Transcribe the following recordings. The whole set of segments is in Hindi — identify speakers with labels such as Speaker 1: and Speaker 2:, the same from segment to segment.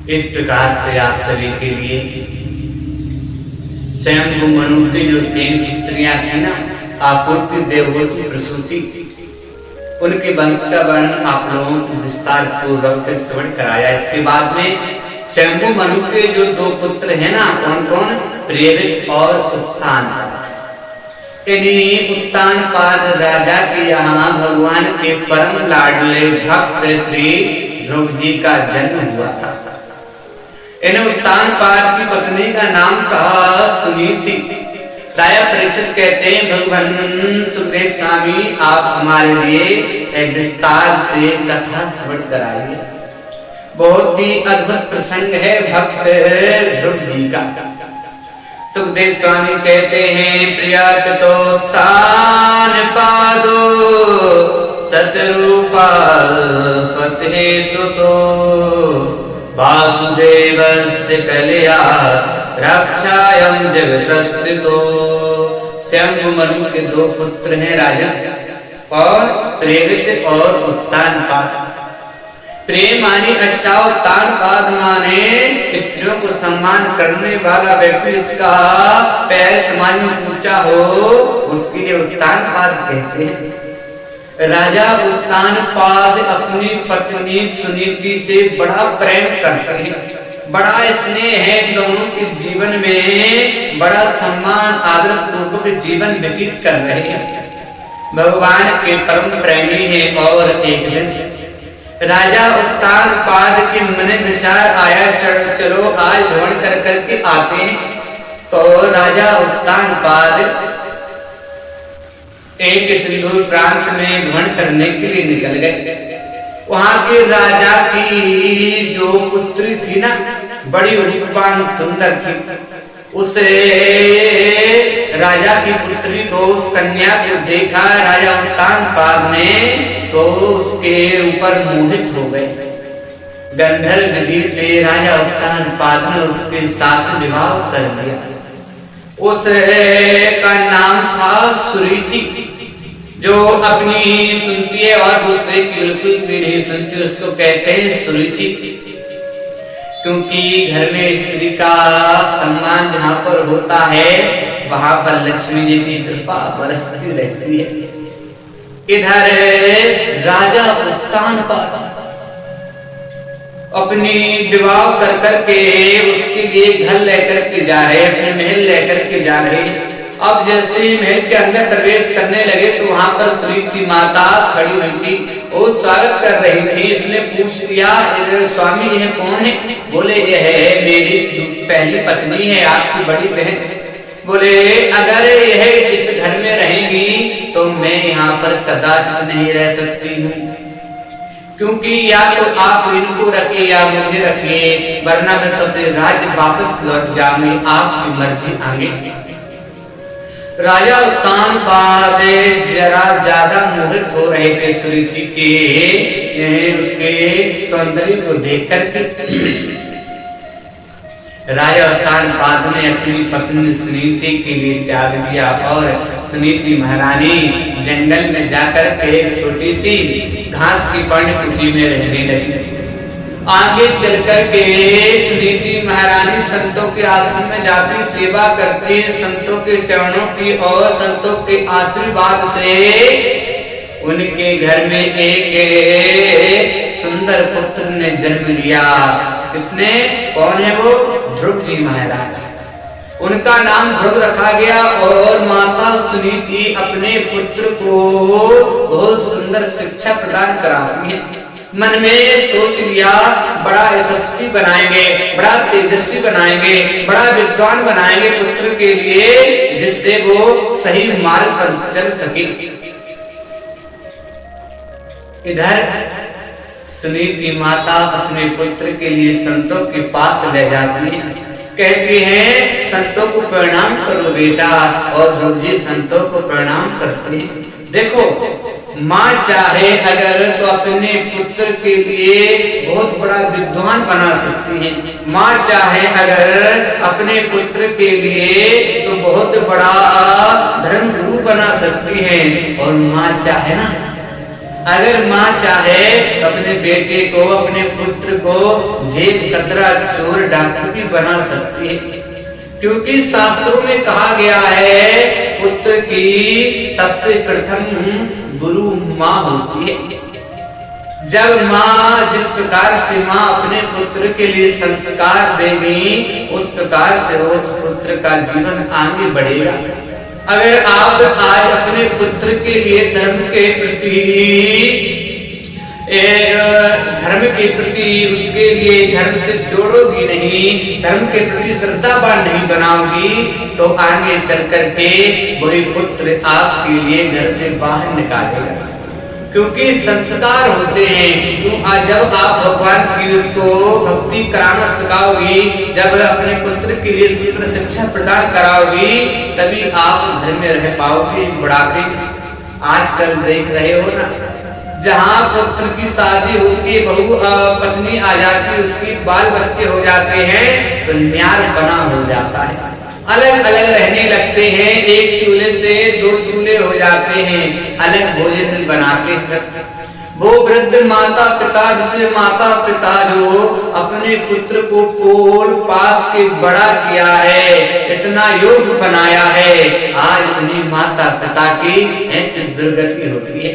Speaker 1: इस प्रकार से आप सभी के लिए स्वयं मनु की जो 3 पुत्रियां थी ना, आकुति, देवहूति, प्रसूति, उनके वंश का वर्णन आप लोगों को विस्तार पूर्वक से श्रवण कराया। इसके बाद में स्वयंभू मनु के जो 2 पुत्र हैं ना, कौन कौन, प्रियव्रत और उत्तानपाद। इन्हीं उत्तानपाद राजा के यहाँ भगवान के परम लाडले भक्त श्री ध्रुव जी का जन्म हुआ था। इन उत्तानपाद की पत्नी का नाम था सुनीति। राजा परीक्षित कहते हैं, भगवान सुखदेव स्वामी आप हमारे लिए एक विस्तार से कथा श्रवण कराइए। बहुत ही अद्भुत प्रसंग है भक्त ध्रुव जी का। सुखदेव स्वामी कहते हैं, प्रिया पितोत्तानपादो सतरूपा पते सुतो वासुदेवस्य कलया रक्षायं जगतस्थितो। स्वयं मनु के 2 पुत्र हैं राजन, और प्रेरित और उत्तानपाद। प्रेम माने अच्छा, उत्तानपाद माने स्त्रियों को सम्मान करने वाला व्यक्ति, जिसका पैर समाज में ऊंचा हो, उसके लिए उत्तानपाद कहते हैं। राजा उत्तानपाद अपनी पत्नी सुनीति से बड़ा प्रेम करते हैं, बड़ा स्नेह है, दोनों के जीवन में बड़ा सम्मान आदर पूर्वक जीवन व्यतीत कर रहे हैं, भगवान के परम प्रेमी हैं। और एक दिन राजा उत्तानपाद के मन में विचार आया, चलो आज भ्रमण कर करके आते हैं। तो राजा उत्तानपाद एक सिंधु प्रांत में भ्रमण करने के लिए निकल गए। वहां के राजा की जो पुत्री थी ना, बड़ी रूपवान सुंदर थी। उसे राजा की पुत्री को, उस कन्या को देखा राजा उत्तानपाद ने, तो उसके ऊपर मोहित हो गए। गंधर्व विधि से राजा उत्तानपाद ने उसके साथ विवाह कर दिया। उसका नाम था सुरुचि। जो अपनी सुनती है और दूसरे की बिल्कुल भी नहीं सुनती, उसको कहते हैं सुरुचि। क्योंकि घर में स्त्री का सम्मान जहाँ पर होता है, वहां पर लक्ष्मी जी की कृपा बरसती रहती है। इधर राजा उत्तानपाद अपनी विवाह कर करके उसके लिए घर लेकर के जा रहे, अपने महल लेकर के जा रहे। अब जैसे महल के अंदर प्रवेश करने लगे तो वहां पर सुनीति माता खड़ी हुई थी, वो स्वागत कर रही थी। इसने पूछ दिया, स्वामी यह कौन है? बोले यह है मेरी पहली पत्नी है, आपकी बड़ी बहन। बोले अगर यह इस घर में रहेंगी तो मैं यहाँ पर कदाचित नहीं रह सकती हूँ, क्योंकि या तो आप इनको रखिए या मुझे रखिए, वरना मैं तो अपने राज्य वापस लौट जाऊंगी, आपकी मर्जी आगे। राजा उत्तानपाद जरा ज्यादा मोहित हो रहे थे सुरुचि के उसके सौंदर्य को देख करके। राजा उत्तानपाद ने अपनी पत्नी सुनीति के लिए त्याग दिया और सुनीति महारानी जंगल में जाकर के एक छोटी सी घास की पर्णकुटी में रहने लगी। आगे चलकर के सुनीति महारानी संतों के आश्रम में जाती, सेवा करती, संतों के चरणों की और संतों के आशीर्वाद से उनके घर में एक सुंदर पुत्र ने जन्म लिया। किसने? कौन है वो? ध्रुव जी महाराज। उनका नाम ध्रुव रखा गया और माता सुनीति अपने पुत्र को बहुत सुंदर शिक्षा प्रदान कराती है। मन में सोच लिया, बड़ा यशस्वी बनाएंगे, बड़ा तेजस्वी बनाएंगे, बड़ा विद्वान बनाएंगे पुत्र के लिए, जिससे वो सही मार्ग पर चल सके। इधर सुनीति माता अपने पुत्र के लिए संतों के पास ले जाती है, कहती है संतों को प्रणाम करो बेटा, और ध्रुव जी संतों को प्रणाम करते हैं। देखो माँ चाहे अगर तो अपने पुत्र के लिए बहुत बड़ा विद्वान बना सकती है, माँ चाहे अगर अपने पुत्र के लिए तो बहुत बड़ा धर्म गुरु बना सकती है, और माँ चाहे ना अगर माँ चाहे अपने बेटे को, अपने पुत्र को जेब कतरा चोर डाकू भी बना सकती है, क्योंकि शास्त्रों में कहा गया है पुत्र की सबसे प्रथम गुरु माँ होती है। जब माँ जिस प्रकार से माँ अपने पुत्र के लिए संस्कार देगी, उस प्रकार से उस पुत्र का जीवन आगे बढ़ेगा। अगर आप आज अपने पुत्र के लिए धर्म के प्रति उसके लिए धर्म से जोड़ोगी नहीं, धर्म के प्रति श्रद्धावान नहीं बनाओगी, तो आगे चल करके वही पुत्र आपके लिए घर से बाहर निकालेगा। क्योंकि संस्कार होते हैं। जब आप भगवान की उसको भक्ति कराना सिखाओगी, जब अपने पुत्र के लिए सूत्र शिक्षा प्रदान कराओगी, तभी आप घर में रह पाओगे बुढ़ापे। आजकल देख रहे हो ना, जहाँ पुत्र की शादी होती है, बहू पत्नी आ जाती है, उसके बाल बच्चे हो जाते हैं, तो न्यार बना हो जाता है, अलग अलग रहने लगते हैं, एक चूल्हे से दो चूल्हे हो जाते हैं, अलग भोजन बनाते हैं। वो वृद्ध माता पिता, जिसे माता पिता जो अपने पुत्र को पोल पास के बड़ा किया है, इतना योग्य बनाया है, आज उन्हीं माता पिता की ऐसी दुर्गति होती है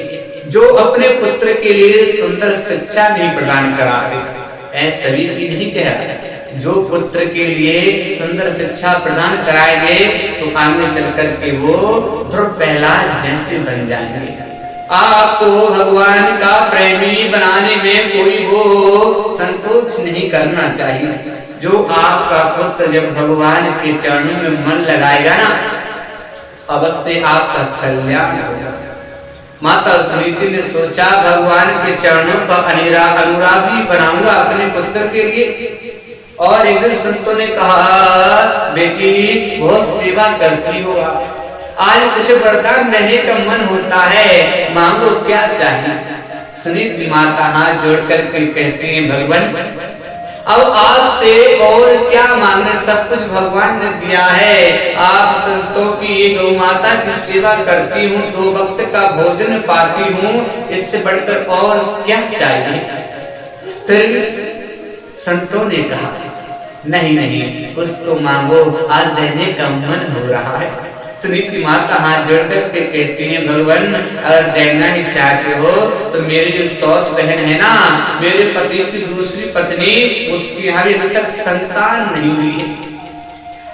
Speaker 1: जो अपने पुत्र के लिए सुंदर शिक्षा नहीं प्रदान कराते। सभी की नहीं कह रहा, जो पुत्र के लिए सुंदर शिक्षा प्रदान कराएंगे तो आगे चल करके वो ध्रुव प्रहलाद जैसे बन जाएंगे। आपको भगवान का प्रेमी बनाने में कोई वो संकोच नहीं करना चाहिए। जो आपका पुत्र जब भगवान के चरणों में मन लगाएगा ना, अवश्य आपका कल्याण होगा। माता सुनीति ने सोचा भगवान के चरणों का अनुरागी बनाऊंगा अपने पुत्र के लिए। और एक दिन संतों ने कहा, बेटी बहुत सेवा करती हो, आज कुछ वरदान लेने का मन होता है, मांगो क्या चाहिए। सुनीति माता हाथ जोड़ करके कहती हैं, भगवान अब आपसे और क्या मांगे, सब कुछ भगवान ने दिया है। आप संतों की गौ माता की सेवा करती हूँ, 2 वक्त का भोजन पाती हूँ, इससे बढ़कर और क्या चाहिए। फिर संतों ने कहा, नहीं नहीं कुछ तो मांगो, आज देने का मन हो रहा है। सुनीति माता हाथ जोड़ करके कहती हैं, भगवान अगर देना ही चाहते हो तो मेरी जो सौत बहन है ना, मेरे पति की दूसरी पत्नी, उसकी अभी तक संतान नहीं हुई है,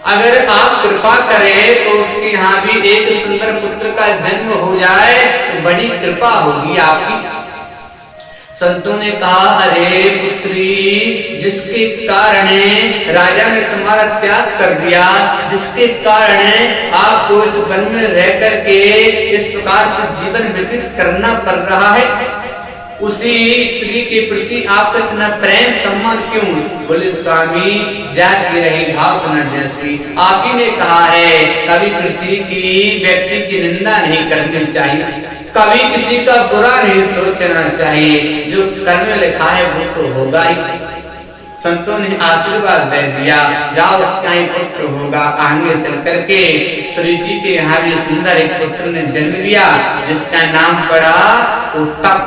Speaker 1: अगर आप कृपा करें तो उसके यहाँ भी एक सुंदर पुत्र का जन्म हो जाए तो बड़ी कृपा होगी आपकी। संतों ने कहा, अरे पुत्री, जिसके कारण राजा ने तुम्हारा त्याग कर दिया, जिसके कारण आपको इस वन में रह करके इस प्रकार से जीवन व्यतीत करना पड़ रहा है, उसी स्त्री के प्रति आपका इतना प्रेम सम्मान क्यों? बोले स्वामी, जाती रही भावना जैसी। आप ही ने कहा है कभी किसी की व्यक्ति की निंदा नहीं करनी चाहिए, कभी किसी का बुरा नहीं सोचना चाहिए, जो कर्म लिखा है वो तो होगा ही। संतों ने आशीर्वाद दे दिया, जाओ उसका ही पुत्र होगा। आगे चल करके श्री जी के यहाँ भी सुंदर एक पुत्र ने जन्म लिया, जिसका नाम पड़ा उत्तम।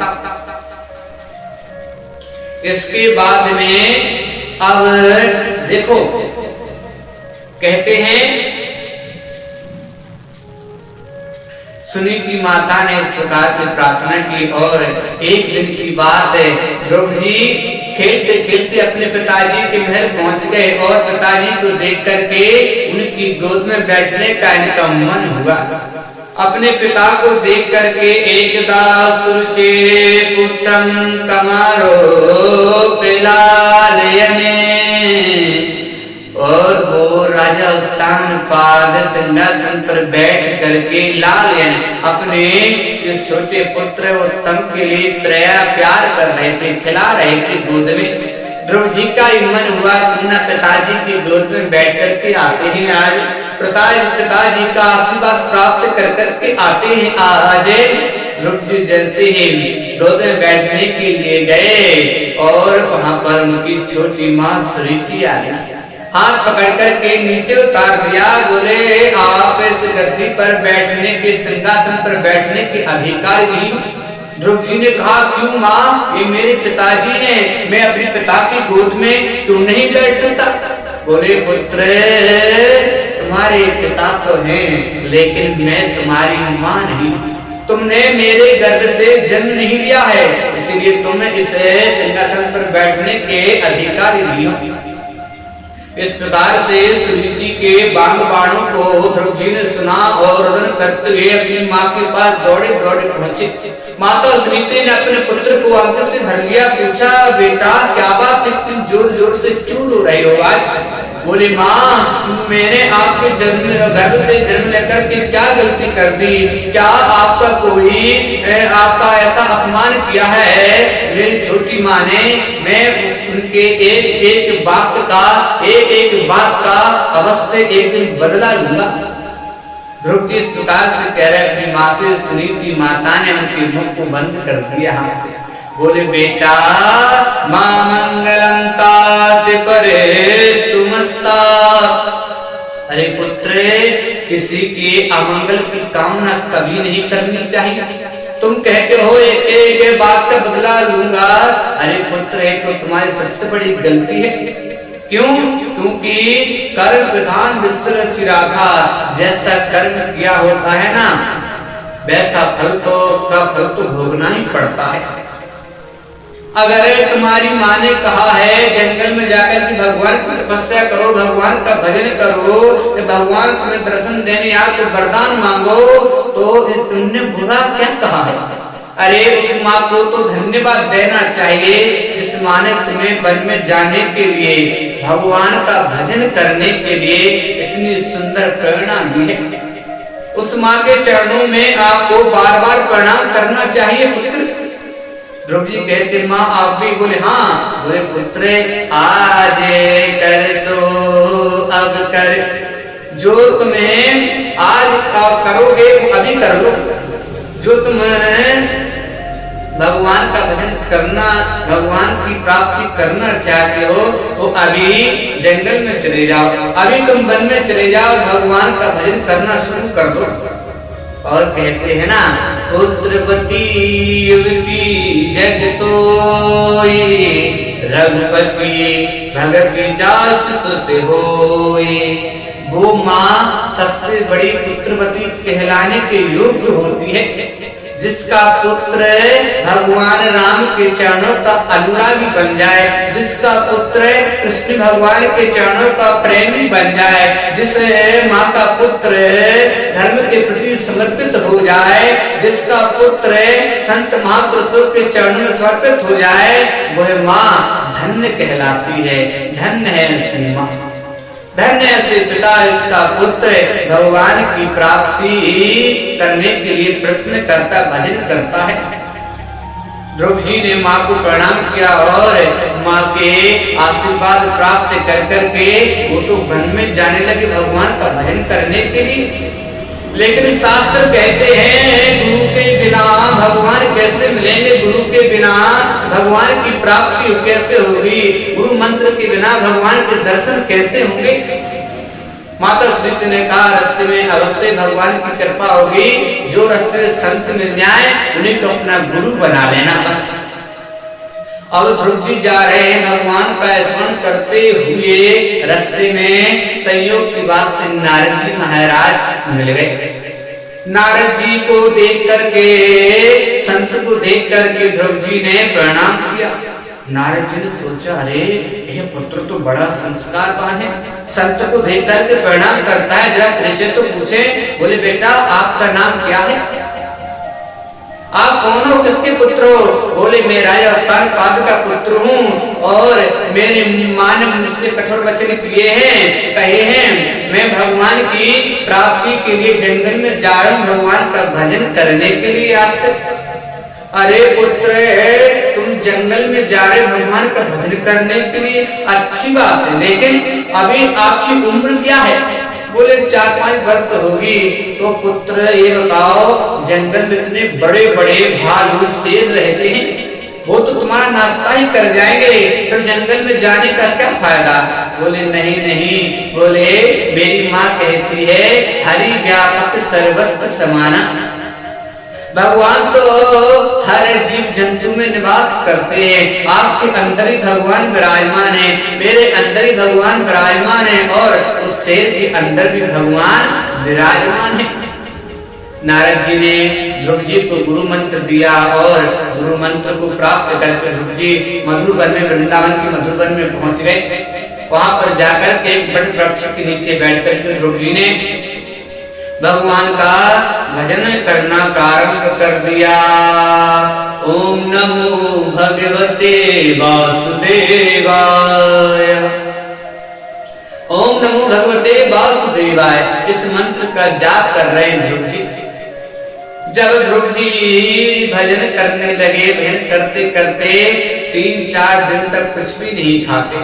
Speaker 1: इसके बाद में अब देखो, कहते हैं सुनीति माता ने इस प्रकार से प्रार्थना की। और एक दिन की बात है, ध्रुव जी खेलते खेलते अपने पिताजी के महल पहुंच गए और पिताजी को देख करके उनकी गोद में बैठने का इनका मन हुआ। अपने पिता को देख करके एकदा सुरुचे पुत्रम कमारो पिलालयने, और वो राजा उत्तानपाद सिंहासन पर बैठ करके लालयन अपने जो छोटे पुत्र उत्तम के लिए प्यार कर रहे थे, खिला रहे थे गोद में। ध्रुव जी का मन हुआ कि ना पिताजी की गोद में बैठ करके आते हैं, आज पिताजी का आशीर्वाद प्राप्त कर करके आते हैं। आज ध्रुव जी जैसे ही गोद में बैठने के लिए गए और वहां पर उनकी छोटी माँ सुरुचि आ गई, हाथ पकड़ करके नीचे उतार दिया। बोले, आप इस गद्दी पर बैठने के, सिंहासन पर बैठने के अधिकारी नहीं, ध्रुव जी ने कहा क्यों माँ, ये मेरे पिताजी हैं, मैं अपने पिता की गोद में क्यों नहीं बैठ सकता? बोले पुत्र, तुम्हारे पिता तो हैं, लेकिन मैं तुम्हारी माँ नहीं। तुमने मेरे गर्भ से जन्म नहीं लिया है, इसलिए तुम इस सिंहासन पर बैठने के अधिकारी नहीं हो। इस प्रकार से सुरुचि के बाण बाणों को ध्रुव जी ने सुना और रोदन करते हुए अपनी माँ के पास दौड़े दौड़े पहुंचे। माता सुनीति ने अपने पुत्र को आंख से भर लिया, पूछा बेटा क्या बात, इतनी जोर जोर से क्यों रो रहे हो आज? बोले माँ, मैंने आपके गर्भ से जन्म लेकर के क्या गलती कर दी? क्या आपका कोई आपका ऐसा अपमान किया है? मेरी छोटी माँ ने, मैं उनके एक एक बात का अवश्य एक दिन बदला लूंगा। ध्रुव जी इस प्रकार से कह रहे अपनी माँ से। सुनीति माता ने उनके मुख को बंद कर दिया हाथ से। बोले बेटा, मां मंगलम तात परेस्तु मस्ता। अरे पुत्र, किसी के अमंगल की कामना कभी नहीं करनी चाहिए। तुम कहते हो एक बात का बदला लूंगा। अरे पुत्र, ये तो तुम्हारी सबसे बड़ी गलती है। क्यों? क्योंकि कर्म विधान विश्र चिरागा, जैसा कर्म किया होता है ना, वैसा फल तो उसका फल तो भोगना ही पड़ता है। अगर तुम्हारी माँ ने कहा है जंगल में जाकर कि भगवान की तपस्या करो, भगवान का भजन करो, भगवान तुम्हें दर्शन देने या तो वरदान मांगो, तो तुमने बुरा क्या कहा है? अरे उस माँ को तो धन्यवाद देना चाहिए जिस माँ ने तुम्हें वन में जाने के लिए, भगवान का भजन करने के लिए इतनी सुंदर प्रेरणा दी है। उस माँ के चरणों में आपको बार बार प्रणाम करना चाहिए पुत्र। ध्रुव जी कहते माँ आप भी? बोले हाँ। बोले पुत्र, आज कर सो अब कर, जो तुम्हें आज आप करोगे वो अभी कर लो। जो तुम भगवान का भजन करना, भगवान की प्राप्ति करना चाहते हो, तो अभी जंगल में चले जाओ, अभी तुम वन में चले जाओ, भगवान का भजन करना शुरू कर दो। और कहते हैं ना, पुत्रवती युवती जग सोई, रघुपति भगत जास सुत होई। वो माँ सबसे बड़ी पुत्रवती कहलाने के योग्य होती है जिसका पुत्र भगवान राम के चरणों का अनुरागी बन जाए, जिसका पुत्र कृष्ण भगवान के चरणों का प्रेमी बन जाए, जिस माँ का पुत्र धर्म के प्रति समर्पित हो जाए, जिसका पुत्र संत महापुरुषों के चरणों में समर्पित हो जाए, वह माँ धन्य कहलाती है। धन्य है ऐसी माँ, धन्य से पिता इसका पुत्र भगवान की प्राप्ति करने के लिए प्रयत्न करता, भजन करता है। ध्रुव जी ने माँ को प्रणाम किया और माँ के आशीर्वाद प्राप्त कर करके वो तो वन में जाने लगे भगवान का भजन करने के लिए। लेकिन शास्त्र कहते हैं गुरु के बिना भगवान कैसे मिलेंगे, गुरु के बिना भगवान की प्राप्ति कैसे होगी, गुरु मंत्र के बिना भगवान के दर्शन कैसे होंगे। माता सुनीति ने कहा रास्ते में अवश्य भगवान की कृपा होगी, जो रास्ते संत मिल जाए उन्हीं को अपना गुरु बना लेना बस। अब ध्रुव जी जा रहे हैं भगवान का स्मरण करते हुए, रास्ते में संयोग की बात से नारद जी महाराज मिल गए। नारद जी को देख करके, संत को देख करके ध्रुव जी ने प्रणाम किया। नारद जी ने सोचा अरे यह पुत्र तो बड़ा संस्कारवान है, संत को देख करके प्रणाम करता है, जरा परिचय तो पूछे। बोले बेटा आपका नाम क्या है, आप कौन हो, किसके पुत्र हो? बोले मैं राजा उत्तानपाद का पुत्र हूँ और मेरी माँ ने मुझसे कठोर वचन किए हैं, कहे हैं मैं भगवान की प्राप्ति के लिए जंगल में जा रहा हूँ, भगवान का भजन करने के लिए आज से। अरे पुत्र तुम जंगल में जा रहे भगवान का भजन करने के लिए, अच्छी बात है, लेकिन अभी आपकी उम्र क्या है? बोले 4-5 वर्ष होगी। तो पुत्र ये बताओ, जंगल में इतने बड़े बड़े भालू शेर रहते हैं, वो तो तुम्हारा नाश्ता ही कर जाएंगे, तो जंगल में जाने का क्या फायदा? बोले नहीं नहीं, बोले मेरी माँ कहती है हरि व्यापक सर्वत्र समाना, भगवान तो हर जीव जंतु में निवास करते हैं। आपके अंदर ही भगवान विराजमान है, मेरे अंदर ही भगवान विराजमान है और उस शेर के अंदर भी भगवान विराजमान है। नारद जी ने ध्रुव जी को गुरु मंत्र दिया और गुरु मंत्र को प्राप्त करके ध्रुव जी मधुबन में, वृंदावन के मधुबन में पहुंच गए। वहां पर जाकर के एक बड़े वृक्ष के नीचे बैठकर के ध्रुव जी ने भगवान का भजन करना प्रारंभ कर दिया। ओम नमो भगवते वासुदेवाय, ओम नमो भगवते वासुदेवाय, इस मंत्र का जाप कर रहे हैं ध्रुव जी। जब ध्रुव जी भजन करने लगे, भजन करते करते 3-4 दिन तक कुछ भी नहीं खाते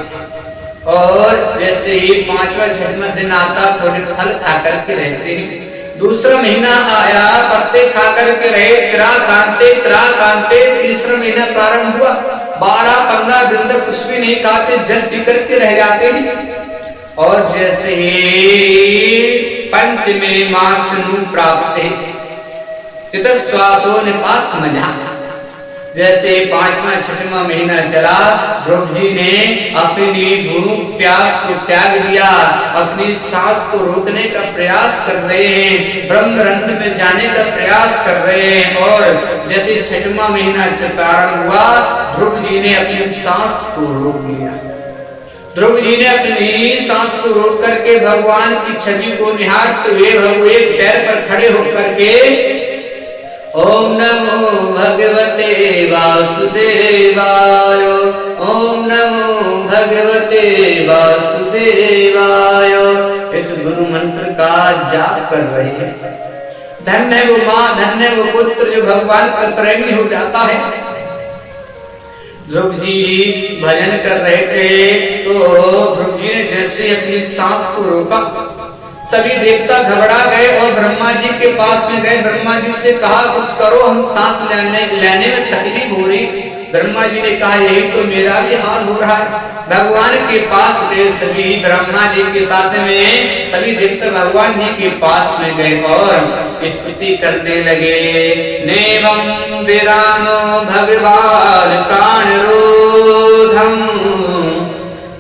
Speaker 1: और जैसे ही 5वां 6वां दिन आता थोड़े फल खा करके रहते हैं। दूसरा महीना आया, पत्ते खा करके रहे, त्रा कांते। तीसरा महीना प्रारंभ हुआ, 12-15 दिन तक कुछ भी नहीं खाते, जल पी करके रह जाते हैं। और जैसे ही पंचमे मास प्राप्त है चितस्वासो निपात मजा, जैसे 5वां 6वां महीना चला, ध्रुव जी ने अपनी भूख प्यास को त्याग दिया, अपनी सांस को रोकने का प्रयास कर रहे हैं, ब्रह्मरंध्र में जाने का प्रयास कर रहे हैं। और जैसे 6वां महीना प्रारंभ हुआ, ध्रुव जी ने अपनी सांस को रोक लिया। ध्रुव जी ने अपनी सांस को रोक करके भगवान की छवि को निहारते हुए भगवान पैर पर खड़े होकर के ओम नमो भगवते वासुदेवाय, ओम नमो भगवते वासुदेवाय, इस गुरु मंत्र का जाप कर रहे हैं। धन्य वो माँ, धन्य वो पुत्र जो भगवान का प्रेमी हो जाता है। ध्रुव जी भजन कर रहे थे तो ध्रुव जी ने जैसे अपनी सांस को रोका, सभी देवता घबरा गए और ब्रह्मा जी के पास में गए। ब्रह्मा जी से कहा कुछ करो, हम सांस लेने में तकलीफ हो रही। ब्रह्मा जी ने कहा यही तो मेरा भी हाल हो रहा है। भगवान के पास गए, सभी ब्रह्मा जी के साथ में सभी देवता भगवान जी के पास में गए और स्तुति करने लगे। नेवं विरानो भगवान प्राणरोधम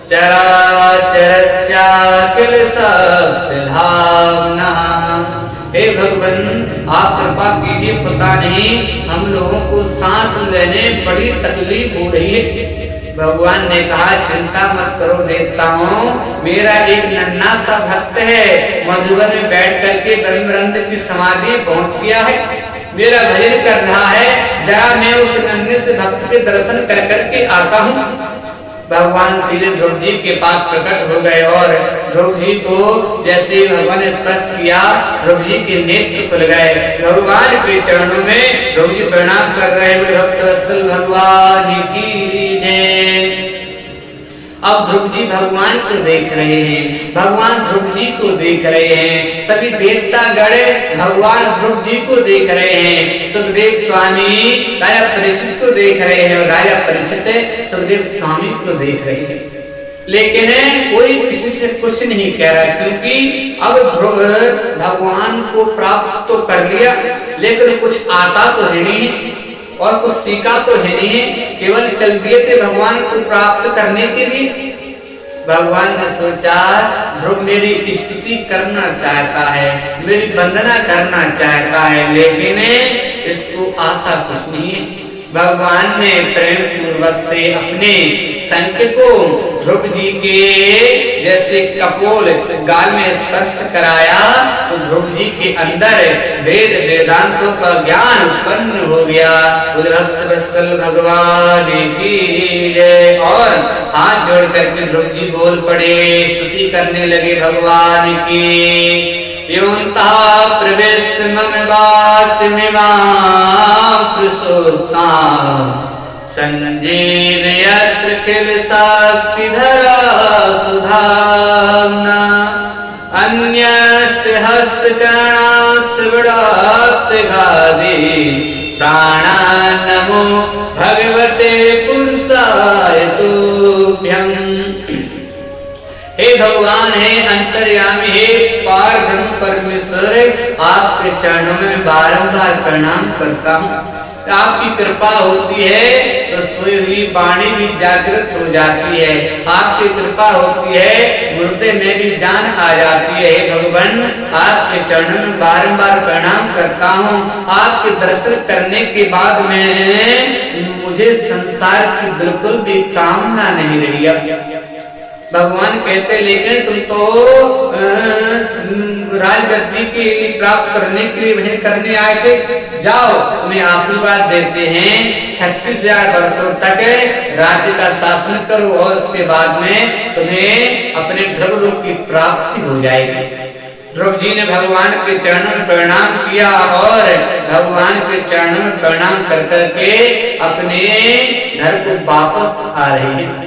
Speaker 1: चराचरस्याखिल सत्य-धाम्ना। हे भगवान आप कृपा कीजिए, पता नहीं हम लोगों को सांस लेने बड़ी तकलीफ हो रही है। भगवान ने कहा चिंता मत करो देवताओं, मेरा एक नन्हा सा भक्त है, मधुबन में बैठ करके ब्रह्मरंध्र की समाधि पहुंच गया है, मेरा भजन कर रहा है, जरा मैं उस नन्हे से भक्त के दर्शन कर करके आता हूँ। भगवान सीधे ध्रुव जी के पास प्रकट हो गए और ध्रुव जी को जैसे भगवान ने स्पर्श किया, ध्रुव जी के नेत्र खुल गए। भगवान के चरणों में ध्रुव जी प्रणाम कर रहे हैं। भक्त वत्सल भगवान की जय। अब ध्रुव जी भगवान को देख रहे हैं, भगवान ध्रुव जी को देख रहे हैं, सभी देवता गण भगवान ध्रुव जी को देख रहे हैं। सुखदेव स्वामी राजा परीक्षित को देख रहे हैं और राजा परीक्षित सुखदेव स्वामी को देख रहे हैं, लेकिन कोई किसी से कुछ नहीं कह रहा, क्योंकि अब ध्रुव भगवान को प्राप्त तो कर लिया, लेकिन कुछ आता तो है नहीं और कुछ सीखा तो है नहीं, केवल चल दिए थे भगवान को प्राप्त करने के लिए। भगवान ने सोचा ध्रुव मेरी स्तुति करना चाहता है, मेरी वंदना करना चाहता है, लेकिन इसको आता कुछ नहीं है। भगवान ने प्रेम पूर्वक से अपने संत को ध्रुव जी के जैसे कपोल गाल में स्पर्श कराया तो ध्रुव जी के अंदर वेद वेदांतों का ज्ञान उत्पन्न हो गया। भक्त वत्सल भगवान की जय। और हाथ जोड़ करके ध्रुव जी बोल पड़े, स्तुति करने लगे भगवान की। योन्ता प्रवेश मम वाचमिमां प्रसूता संजीवयत्र किल साक्षिधरा सुधाम्ना अन्यस्य हस्तचरणास्य विडाप्तगादि प्राणा नमो भगवते पुंसाय तुभ्यम्। हे भगवान, हे अंतर्यामी, हे पार ब्रह्म परमेश्वर, आपके चरणों में बारंबार प्रणाम करता हूँ। आपकी कृपा होती है तो सोई हुई वाणी भी जागृत हो जाती है, आपकी कृपा होती है मुर्दे में भी जान आ जाती है। भगवान, आपके चरणों में बारंबार प्रणाम करता हूँ। आपके दर्शन करने के बाद में मुझे संसार की बिल्कुल भी कामना नहीं रही। अब भगवान कहते, लेकिन तुम तो राजगद्दी के लिए प्राप्त करने के लिए वह करने आए थे, जाओ तुम्हें आशीर्वाद देते हैं, 36,000 वर्षों तक राज्य का शासन करो और उसके बाद में तुम्हें अपने ध्रुवलोक की प्राप्ति हो जाएगी। ध्रुव जी ने भगवान के चरणों में प्रणाम किया और भगवान के चरणों में प्रणाम कर करके अपने घर को वापस आ रहे हैं।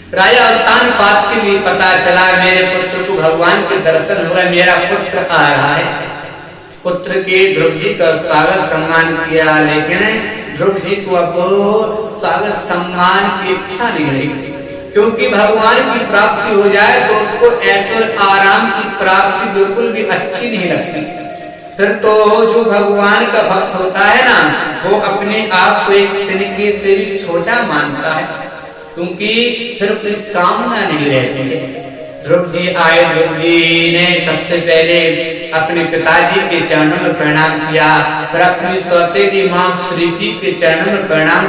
Speaker 1: राजा उत्तानपाद के लिए पता चला मेरे पुत्र को भगवान के दर्शन हुआ, मेरा पुत्र आ रहा है। पुत्र के ध्रुव जी का स्वागत सम्मान किया, लेकिन ध्रुव जी को अब स्वागत सम्मान की इच्छा नहीं रही, क्योंकि भगवान की प्राप्ति हो जाए तो उसको ऐश्वर्य आराम की प्राप्ति बिल्कुल भी अच्छी नहीं लगती। फिर तो जो भगवान का भक्त होता है ना, वो अपने आप को एक तरीके से भी छोटा मानता है, क्योंकि फिर कोई कामना नहीं रहती है। ध्रुव जी आए, ध्रुव जी ने सबसे पहले अपने पिताजी के चरणों में प्रणाम किया, फिर अपनी सौतेली माँ श्री जी के चरणों में प्रणाम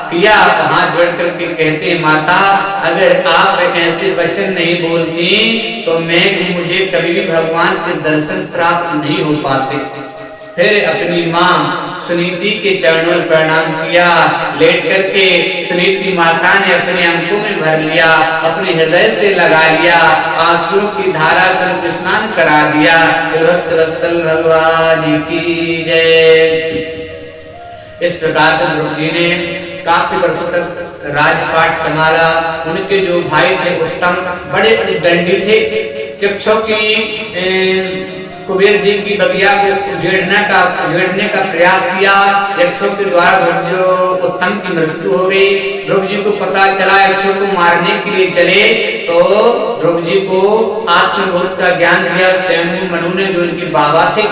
Speaker 1: किया। हाथ जोड़ करके कहते, माता अगर आप ऐसे वचन नहीं बोलती तो मुझे कभी भी भगवान के दर्शन प्राप्त नहीं हो पाते। फिर अपनी माँ सुनीति के चरणों में प्रणाम किया, लेट करके सुनीति माता ने अपने अंकों में भर लिया, अपने हृदय से लगा लिया, आंसुओं की धारा से स्नान करा दिया। भक्त वत्सल भगवान की जय। इस प्रकार से ध्रुव जी ने काफी वर्षों तक राजपाट संभाला। उनके जो भाई थे उत्तम बड़े दंडी थे, किच्छों की कुबेर जी की बगिया को उजेड़ने का प्रयास किया। यक्षों के द्वारा उत्तम की मृत्यु हो गई। ध्रुव जी को पता चला, यक्षों को मारने के लिए चले तो ध्रुव जी को आत्मबोध का ज्ञान दिया स्वयं मनु ने, जो उनके बाबा थे।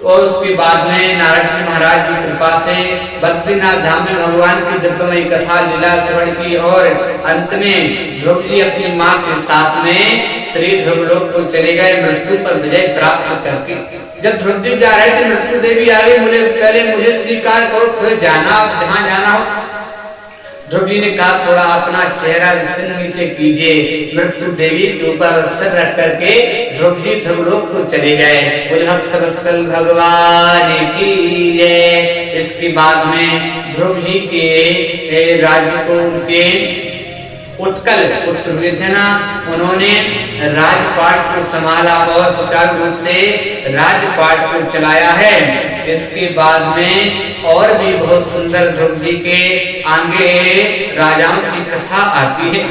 Speaker 1: और उसके बाद में नारद जी महाराज की कृपा से बद्रीनाथ धाम में भगवान की दिव्यमयी कथा लीला श्रवण की और अंत में ध्रुव जी अपनी माँ के साथ में श्री ध्रुवलोक को चले गए, मृत्यु पर विजय प्राप्त करके। जब ध्रुव जी जा रहे थे, मृत्यु देवी आ गई, बोले पहले मुझे स्वीकार करो, फिर जाना आप जहाँ जाना हो। ध्रुव जी ने कहा, थोड़ा अपना चेहरा सिर नीचे कीजिए। मृत्यु देवी के ऊपर सर रख करके ध्रुव जी ध्रुवलोक को चले गए। भक्त वत्सल भगवान की जय। इसके बाद में ध्रुव जी के राज्य को उनके उत्कल पुत्र हुए थे ना, उन्होंने राजपाट को संभाला और सुचारू रूप से राजपाट को चलाया है। इसके बाद में और भी बहुत सुंदर ध्रुव जी के आगे राजाओं की कथा आती है।